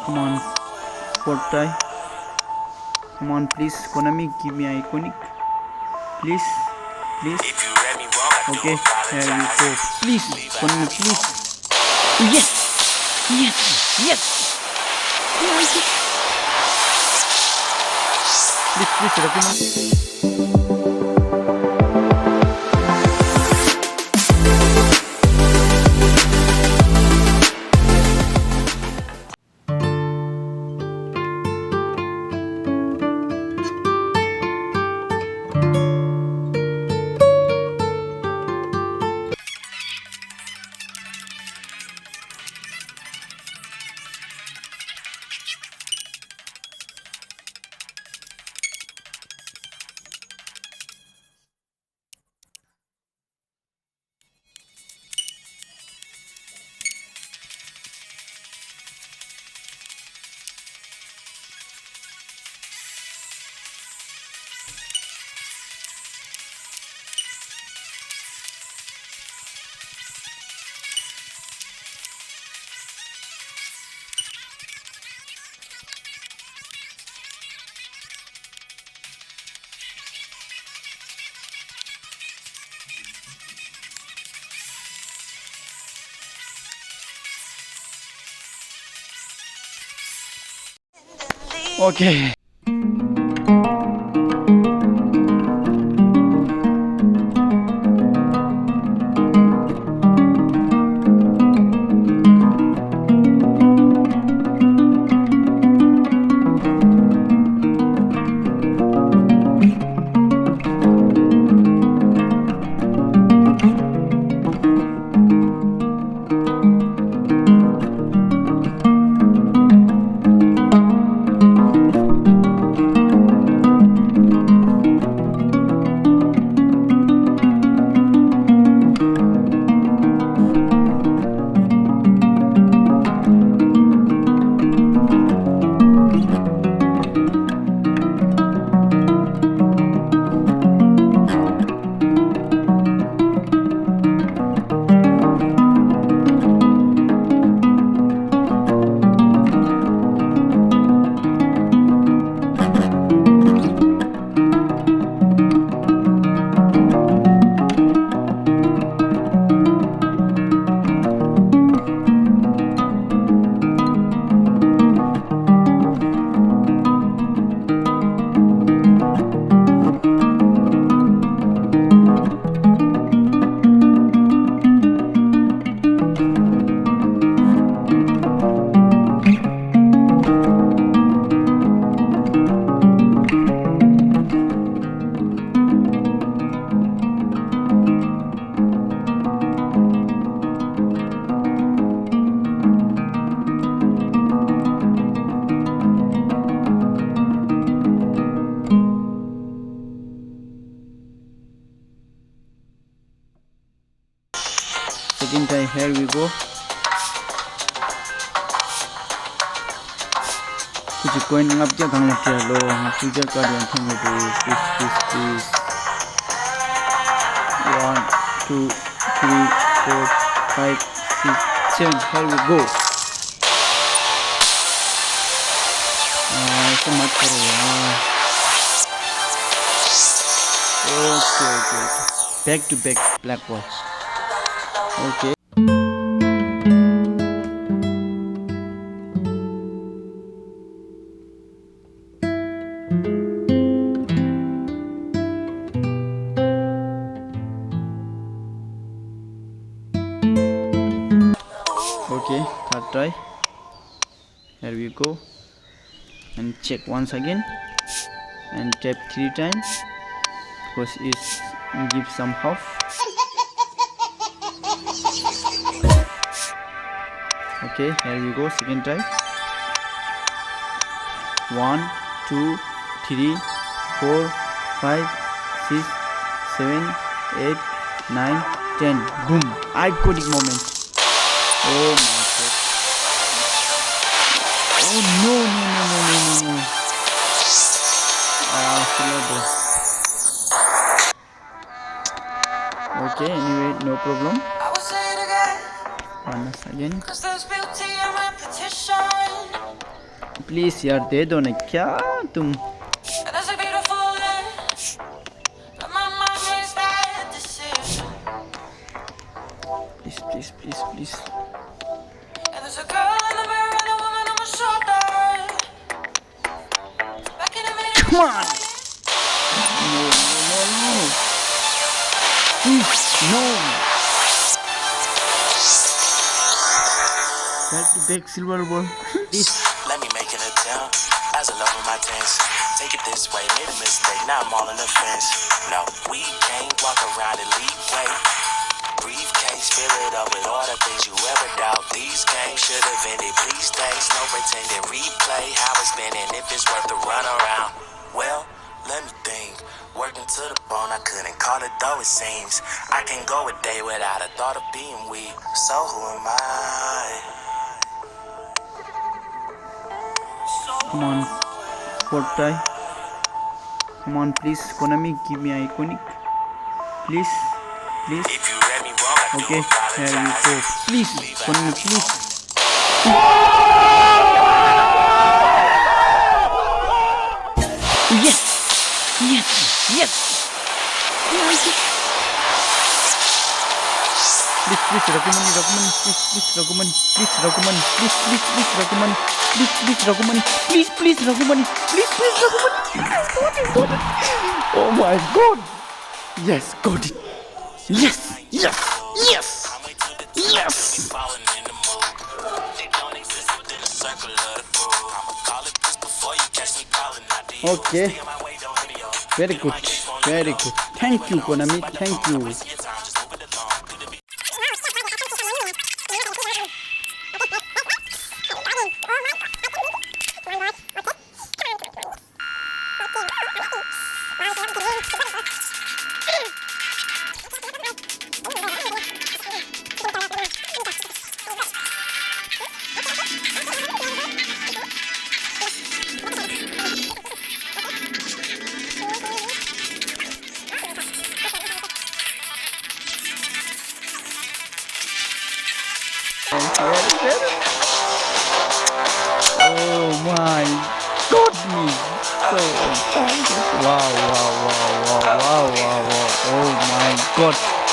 Come on, fourth try. Come on, please, Konami, give me iconic. Please, please. Okay, here we go. Please, Konami, please. Yes, yes, yes. Please, please, recommend. Okay. Second time, here we go. कुछ coin ngap ja gang lap ya lo ngap ja ka dian thang lo please 1 2 3 4 5 6 7 here we go. ऐसे मत करो यार. Okay. Back to back black watch. Okay. Okay, third try. Here we go. And check once again. And tap 3 times. Because it gives some half. Okay, here we go. Second try. 1 2 3 4 5 6 7 8 9 10. Boom! Iconic moment. Oh my god. Oh no. Slow. Okay, anyway, no problem. Once again. Please यार दे दो ना, क्या तुम। Please please please please. Come on! No, no, no, no. Please, no. Back silver ball. Please. Let me make an attempt. As I love with my tens. Take it this way, made a mistake. Now I'm all in the fence. No, we can't walk around and leave way. Briefcase, fill it up with all the things you ever doubt. These games should have ended. Please thanks, no pretending. Replay how it's been and if it's worth the run around. Well, let me think. Working to the bone, I couldn't call it though it seems. I can go a day without a thought of being weak. So who am I? Come on, fourth try. Come on, please, Konami, give me iconic. Please, please. If you read me wrong, I Okay, do apologize. here we go. Please, Konami, please. Yes, yes, yes. Please, please, Raghumani, please, please, Raghumani, please, Raghumani, please, please, please, Raghumani, please, please, Raghumani, please, please, Raghumani, please, please, Raghumani. Oh my God! Yes, got it. Yes, yes, yes, yes. Okay. Very good, very good. Thank you, Konami. Thank you. Oh my goodness! So wow, wow, wow, wow, wow, wow, wow! Oh my God!